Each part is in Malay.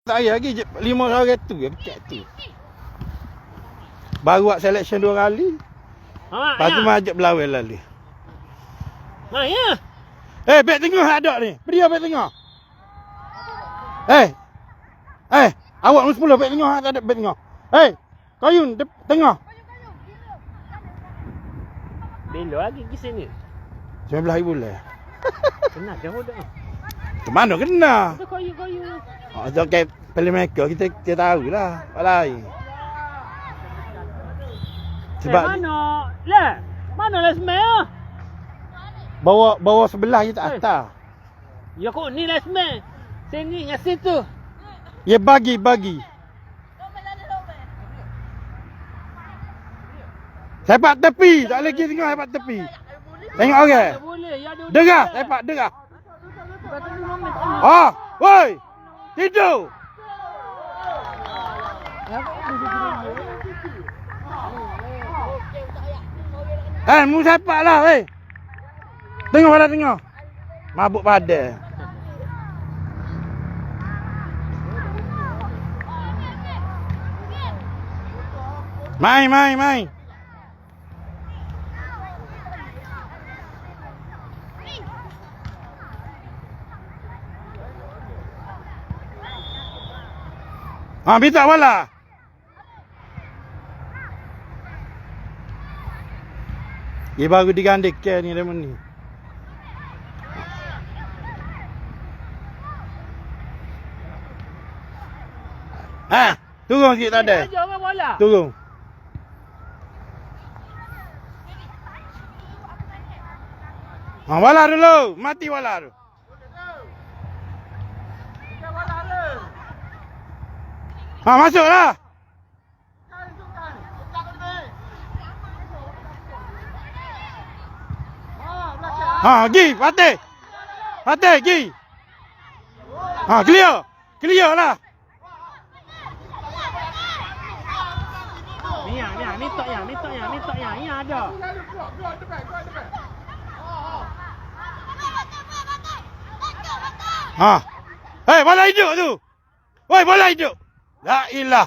Saya lagi 5 orang tu ya pecat tu. Baru buat selection 2 kali. Lepas tu majak belawai lalu. Ya. Beg tengah ada ni. Beri beg tengah. Awak nombor 10 beg tengah tak ada beg tengah. Kayun tengah. Belok lagi ke sini. 19,000 lah. Kena jauh dah. Ke mana kena? Itu kayu-kayu. Okay, playmaker kita tahu lah. Apa lain. Sebab mana lah smell? Bawa sebelah je tak atas. Ya kok ni lah smell. Sini yang situ. Ya bagi. Sepak tepi, tak lagi tengok sepak tepi. Tengok orang. Boleh, ya ada. Derah, sepak derah. Woi. Tidur. Mu sepak lah, weh. Tengok pada tengok. Mabuk pada. Main. Minta bola. Dia baru digandek ke ni lemon ni. Turun sikit tak ada. Jangan bola. Turun. Bola dulu. Mati bola tu. Masuklah. Gi, Fatih, gi. Clear lah. Ni tok yang. Ini ada. Bola hidup tu. Woi, bola hidup. La ilah.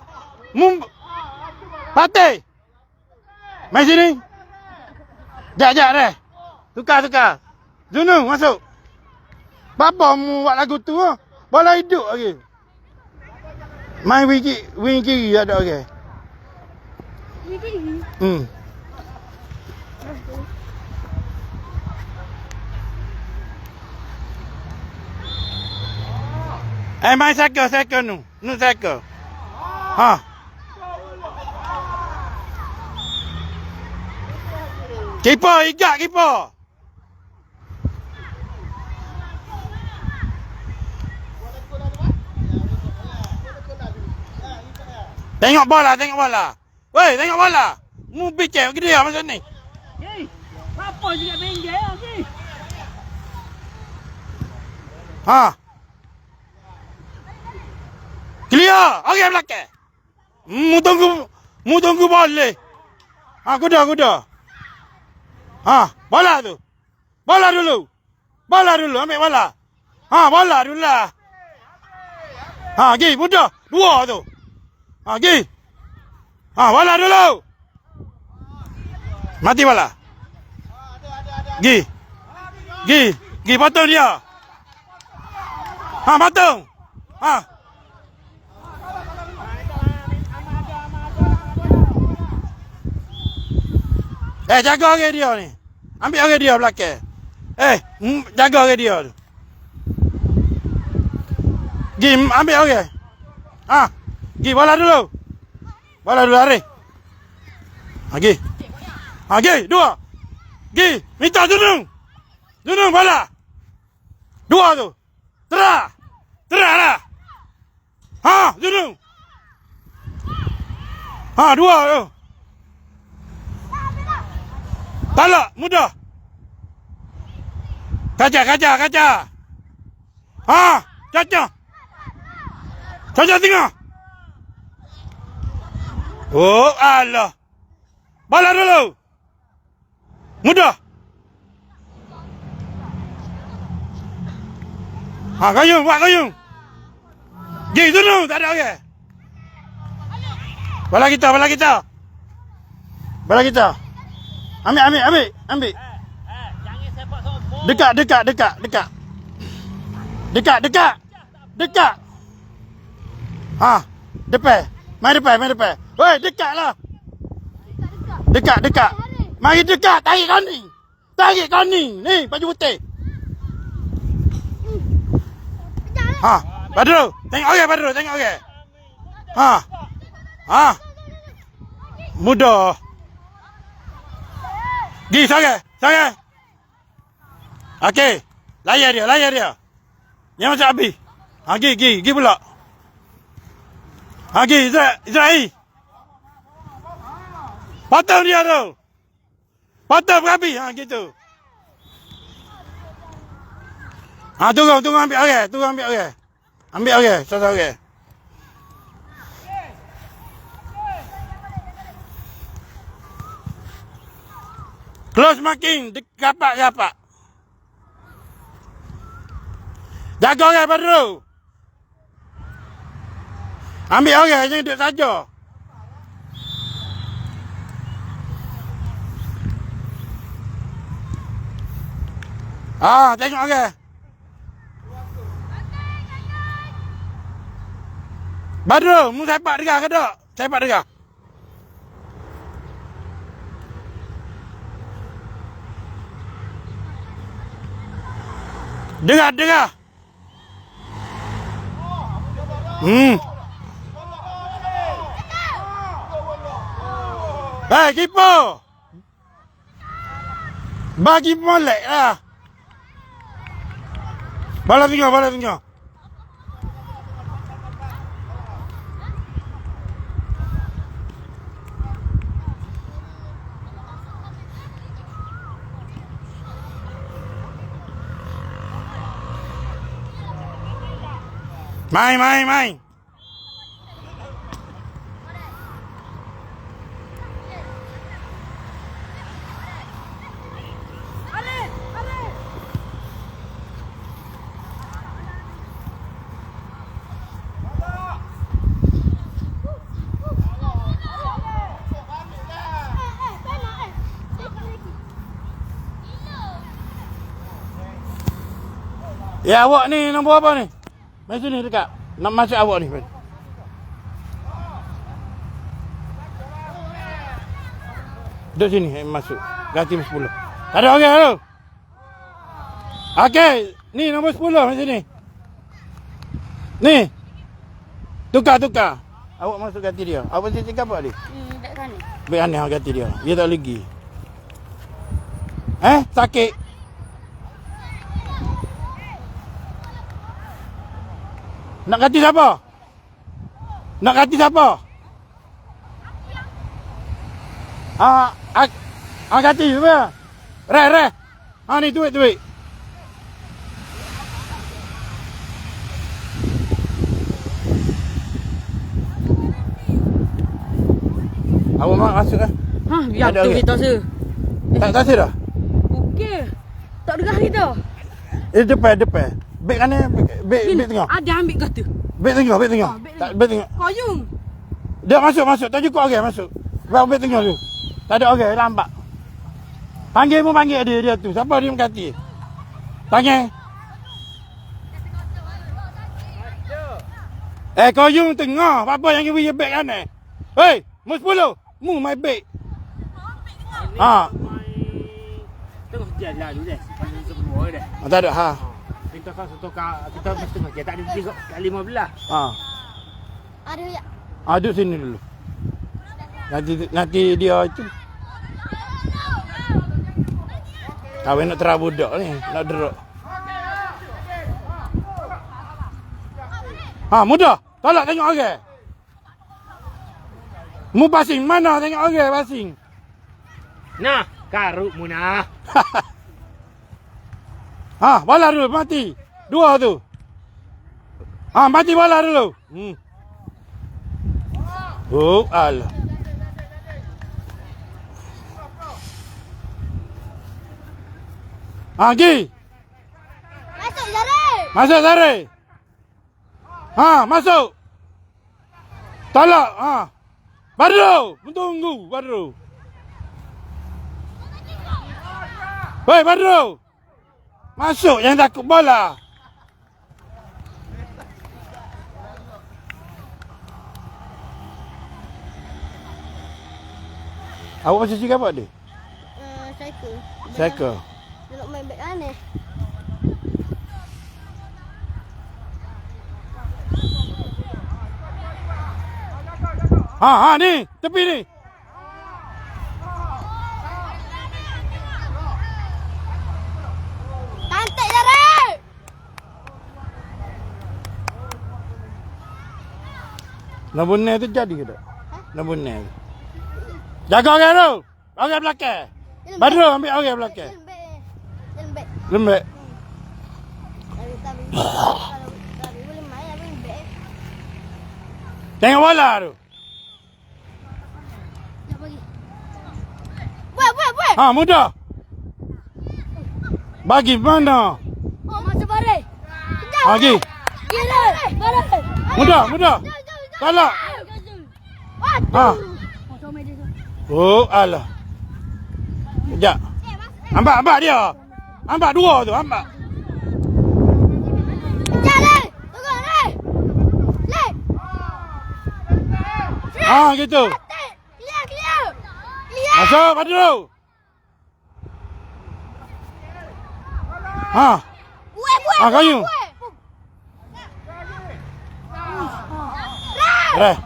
Fatih. Mai sini. Jap deh. Tukar. Zunung masuk. Bapa mu buat lagu tu ah. Bola hidup lagi. Mai wing kiri ada okey. Wing kiri. Main cycle nu. Nu cycle. Keeper. Tengok bola. Woi, tengok bola. Mu bikin ke dia macam ni. Apa juga main dia okey. Clear. Okey belakang. Mu tunggu boleh. Kuda. Bola tu. Bola dulu. Ambil bola. Bola dulu lah. Gi mudah. 2 tu. Gi. Bola dulu. Mati bola. Gi potong dia. Potong. Jaga orang dia ni. Ambil orang dia belakang. Jaga orang dia tu. Gi ambil orang. Gi bola dulu hari. Gi. 2. Gi, minta Zunung bola. 2 tu. Terah lah. Zunung. 2 tu. Talak, mudah. Kaca. Kaca tengah. Allah. Bola dulu. Mudah. Buat kayung. Gi turun, tak ada orang. Bola kita, bola kita. Bola kita. Ambil. Jangan sepak sombong. Dekat. Ha, depan. Main depan. Woi, dekatlah. Dekat. Mari dekat, tarik kau ni. Ni, baju putih. Ha, Badru, tengok orang. Ha. Mudah. Gi, sorang. Okey. Layar dia. Yang macam habis. Ha, gi pula. Ha, gi, Israel. Potong dia tu. Potong berapi. Ha, gitu. Ha, tunggu ambil orang. Ambil orang, satu orang. Close marking, kapak. Jaga orang Badru. Ambil orang, jangan duduk saja. Tengok orang. Badru, mu sepak dengar ke tak? Sepak dengar. Dengar. Hei, kiper. Bagi molek lah. Bola tinggal. Main. Ya, awak ni nombor apa ni? Mari sini dekat. Nak masuk awak ni. Duduk sini, masuk. Ganti 10. Tak ada orang tu. Okey, ni nombor 10 mari sini. Ni. Tukar. Awak masuk ganti dia. Awak mesti cakap apa dia? Tak sana. Baik aneh ganti dia. Dia tak lagi. Sakit. Nak ganti siapa? Ganti apa? Reh. Ni duit. Awak masuk lah. Biar Ada tu orang. kita se. Tak sih dah? Okey. Tak dengar kita. Depan. Beg kanan, beg tengah. Ada ambil kata. Beg tengah. Tak beg tengah. Koyung. Dia masuk. Tak cukup orang masuk. Bawa beg tengah tu. Tak ada orang, lambat. Panggil dia tu. Siapa dia mengganti? Panggil. Koyung tengah. Apa yang kau beg kanan? Hei, mu 10. Mu my beg. Tengok jalan dulu dah. Semua dah. Tak ada. Kita kan kita mesti tengok. Tak ada 15. Ada ya. Duduk sini dulu. Nanti dia itu. Awak nak terang budak ni. Nak deruk. Mudah. Tolak tengok orang. Mu passing mana tengok orang passing. Nah, karuk mu nah. Bola dulu mati. 2 tu. Mati bola dulu. Alah. Masuk Zare. Ha, masuk. Tolak. Ha. Badru, tunggu, Badru. Hei, Badru. Masuk, jangan takut bola. Awak masih cakap apa dia? Cycle. Cycle. Dia nak main back aneh. Ha, ni, tepi ni. Cantik Zara! Nombor ni tu jadi ke tak? Nombor ni tu. Jaga orang tu. Orang belakang. Badru ambil orang belakang. Lembek. Lembek. Tapi kalau boleh main apa lembek. Tengok bola tu. Nak bagi. Buat. Ha, mudah. Bagi mana? Oh, masa barai. Kejap. Bagi. Gila. Barai. Mudah. Tolak. Ha. Oh, alah. Sekejap. Ampak dia. Ampak dua tu, ampak. Kejap, Le. Tunggu, Le. Le. Ha, gitu. Clear. Masuk, Badru. Ha. Buat. Ah, kayu. Reh.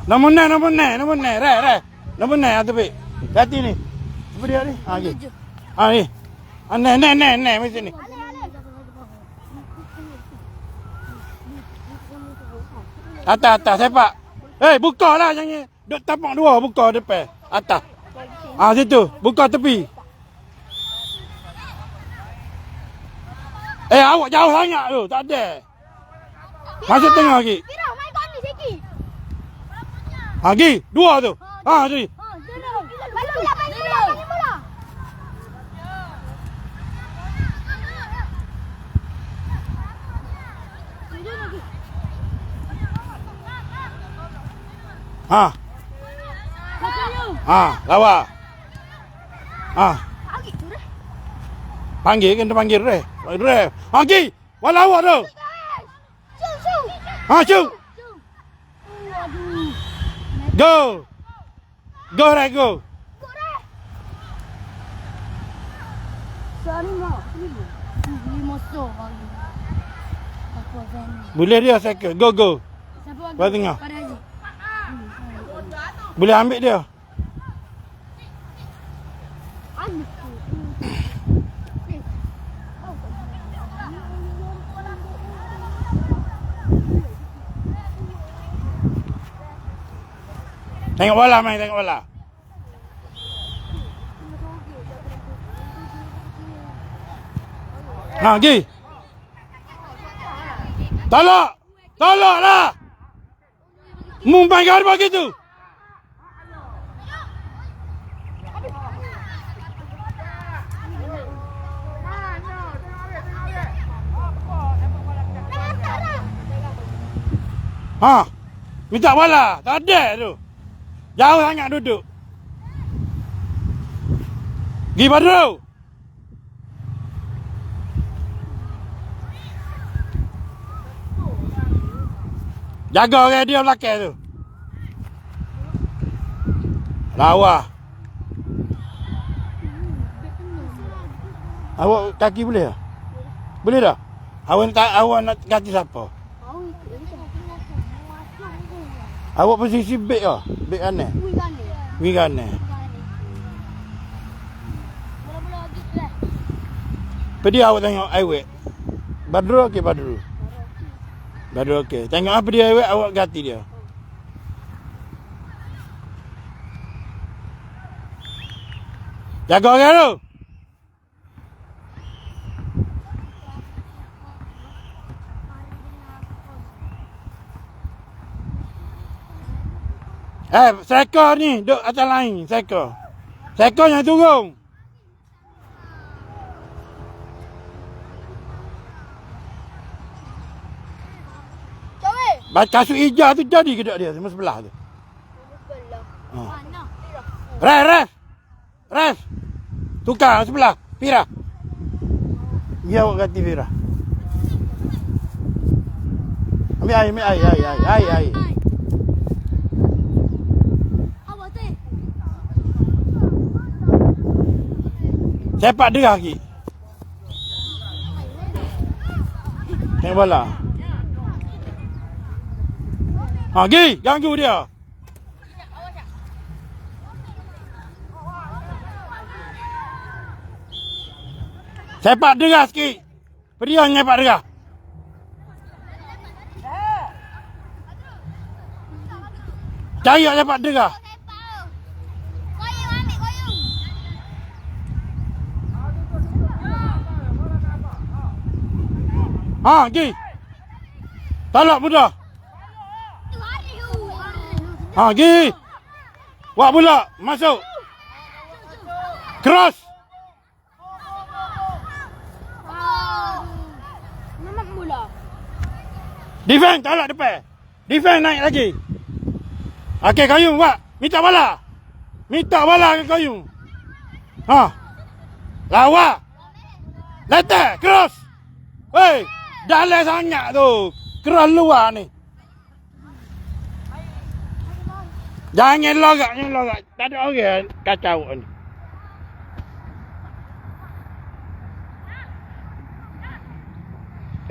Nombor ni. Reh. Nombor ni, tepi. Hati ni. Apa dia ni? Ha, ni. Ha, ni. Ha, ni. Mesti ni. Atas, sepak. Hei, buka lah jangan. Duk tapak dua, buka depan. Atas. Ah, situ. Buka tepi. Awak jauh sangat tu. Tak ada. Masuk tengah lagi. Pira, main kat ni sikit. Lagi. Dua tu. Ha, tu. Main bola. Ha. Ha, lawa. Ha. Panggil kan dia panggil Reh. Lagi. Wala awak tu. Ha, shoot. Go. Reh, go. Boleh dia cycle. Go. Bawah tengah. Boleh ambil dia. Tengok bola main, tengok bola. Ha, pergi. Tolaklah. Mumpai kau begitu. Ha, minta bola. Tak ada tu. Jauh sangat duduk. Pergi Badru. Jaga orang dia belakang tu. Lawa. Awak kaki boleh tak? Boleh tak? Awak nak kaki siapa? Awak posisi back ke? Back kanan? Wing kanan. Bola-bola gitu lah. Pergi awak tengok highway. Badru okey, Badru. Badru okey. Tengok apa dia highway, awak ganti dia. Jaga orang tu. Striker ni duduk atas lain, striker. Striker yang turun. Jom, Kasut hijau tu jadi ke tak dia? Semua sebelah tu. Belah. Ha. Mana? Res. Tukar sebelah. Fira. Dia awak ganti Fira. Ambil air. Awak tu. Sepak derah lagi. Tengok bola. Ha, pergi. Ganggu dia. Sepak derah sikit. Periang sepak derah. Cari sepak derah. Koyong ambil koyong. Ha, pergi. Talak mudah. Tu hari tu. Ha, pergi. Buat bola. Masuk. Cross. Mamak mula. Defend. Talak depan. Defend naik lagi. Okey, Qayyum buat. Minta bola. Minta bola ke Qayyum. Ha. Lawak. Letak. Cross. Hei. Dalam sangat tu. Cross luar ni. Jangan lorak. Tak ada orang kacau ni.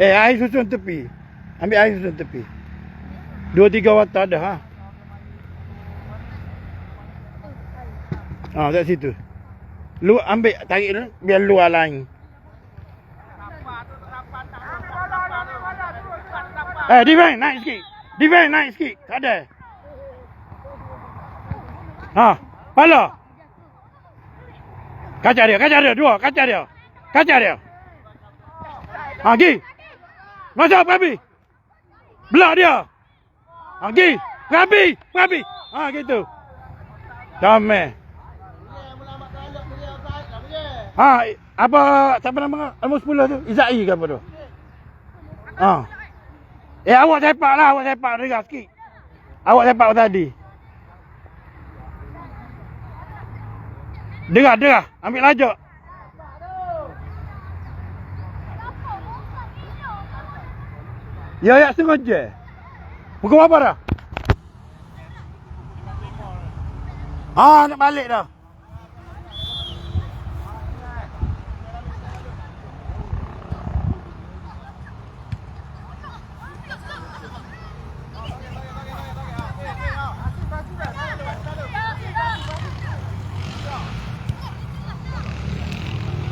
Air susun tepi. Ambil air susun tepi. 2-3 watak ada, ha? Ha, kat situ. Lu ambil, tarik dulu, biar luar lain. Defend, naik sikit. Tak ada. Ha, pala. Kacau dia, dua, kacau dia. Ha, pergi. Masuk, Prabi. Belak dia. Ha, pergi. Prabi. Ha, gitu. Damai. Ha, apa, siapa nama? Nombor 10 tu? Izai ke apa tu? Ha. Awak sepak lah, dengar sikit. Awak sepak tadi. Dengar. Ambil lajak. Ya, sengaja. Pukul berapa dah? Ha, nak balik dah.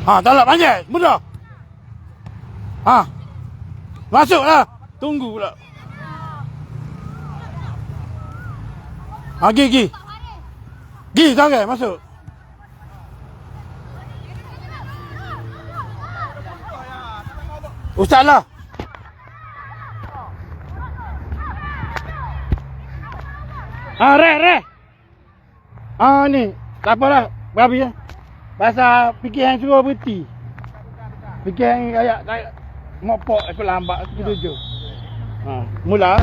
Ha, talak panjang. Mudah. Ha. Masuklah. Tunggu pula. Ha, pergi. Pergi, sangat. Masuk. Ustaz lah. Ha, reh. Ha, ni. Tak apalah. Berapa ya? Pasal fikir yang suruh berhenti. Fikir yang kayak ngopok aku lambat aku tuju. Ha, mula